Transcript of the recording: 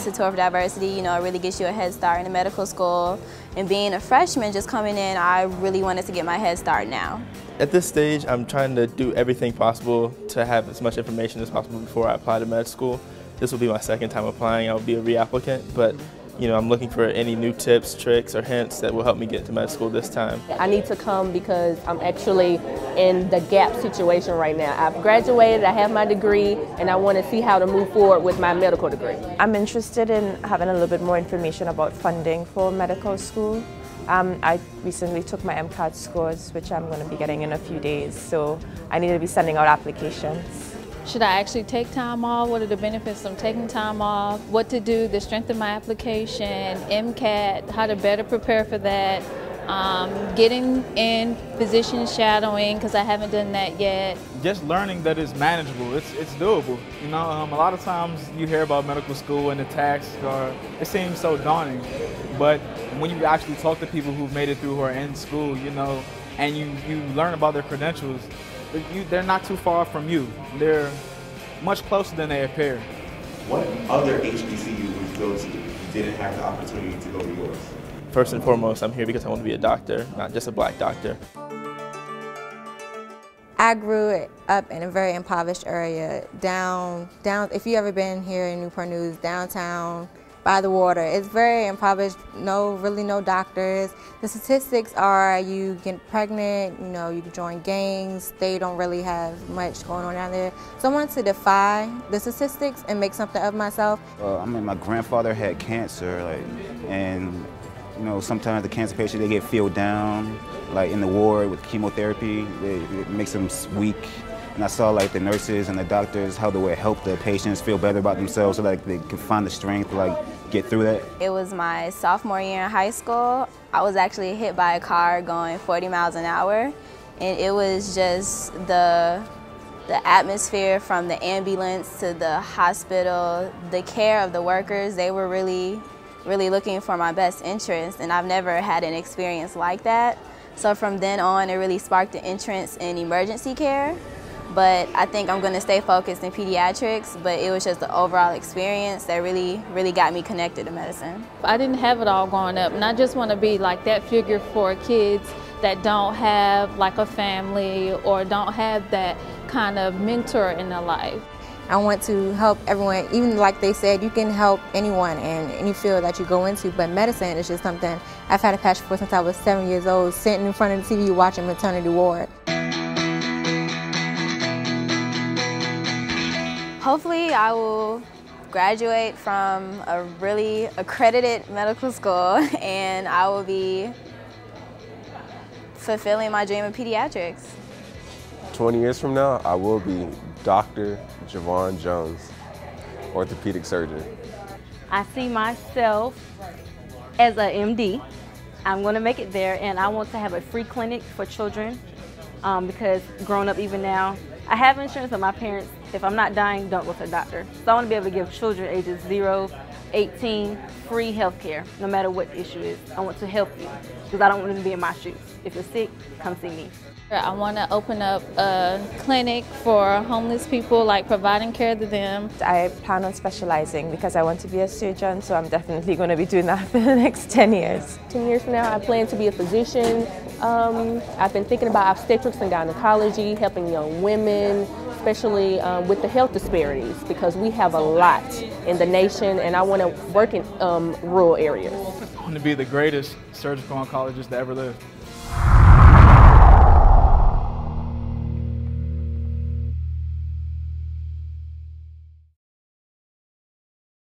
Sator for Diversity, you know, it really gets you a head start in medical school. And being a freshman just coming in, I really wanted to get my head start now. At this stage, I'm trying to do everything possible to have as much information as possible before I apply to med school. This will be my second time applying. I will be a reapplicant, but you know, I'm looking for any new tips, tricks, or hints that will help me get into med school this time. I need to come because I'm actually in the gap situation right now. I've graduated, I have my degree, and I want to see how to move forward with my medical degree. I'm interested in having a little bit more information about funding for medical school. I recently took my MCAT scores, which I'm going to be getting in a few days, so I need to be sending out applications. Should I actually take time off? What are the benefits of taking time off? What to do to strengthen my application, MCAT, how to better prepare for that, getting in physician shadowing because I haven't done that yet. Just learning that it's manageable, it's doable. You know, a lot of times you hear about medical school and the tax, it seems so daunting. But when you actually talk to people who've made it through who are in school, you know, and you learn about their credentials, they're not too far from you. They're much closer than they appear. What other HBCU would you go to if you didn't have the opportunity to go to yours? First and foremost, I'm here because I want to be a doctor, not just a black doctor. I grew up in a very impoverished area, down. If you ever been here in Newport News, downtown, by the water, it's very impoverished. Really no doctors. The statistics are you get pregnant, you know, you can join gangs. They don't really have much going on down there. So I wanted to defy the statistics and make something of myself. I mean, my grandfather had cancer, and you know, sometimes the cancer patients, they get filled down, like in the ward with chemotherapy. It makes them weak. And I saw like the nurses and the doctors, how they would help the patients feel better about themselves so that they can find the strength to get through that. It was my sophomore year in high school. I was actually hit by a car going 40 miles an hour. And it was just the atmosphere from the ambulance to the hospital, the care of the workers, they were really looking for my best interest. And I've never had an experience like that. So from then on, it really sparked an interest in emergency care. But I think I'm going to stay focused in pediatrics, but it was just the overall experience that really got me connected to medicine. I didn't have it all growing up, and I just want to be like that figure for kids that don't have like a family or don't have that kind of mentor in their life. I want to help everyone, even like they said, you can help anyone in any field that you go into, but medicine is just something I've had a passion for since I was 7 years old, sitting in front of the TV watching Maternity Ward. Hopefully I will graduate from a really accredited medical school and I will be fulfilling my dream of pediatrics. 20 years from now, I will be Dr. Javon Jones, orthopedic surgeon. I see myself as a MD. I'm going to make it there, and I want to have a free clinic for children because growing up even now, I have insurance, but my parents, if I'm not dying, don't go to the doctor. So I want to be able to give children ages 0, 18 free health care, no matter what the issue is. I want to help you because I don't want them to be in my shoes. If you're sick, come see me. I want to open up a clinic for homeless people, like providing care to them. I plan on specializing because I want to be a surgeon, so I'm definitely going to be doing that for the next 10 years. 10 years from now, I plan to be a physician. I've been thinking about obstetrics and gynecology, helping young women, especially with the health disparities, because we have a lot in the nation, and I want to work in rural areas. I want to be the greatest surgical oncologist that ever lived.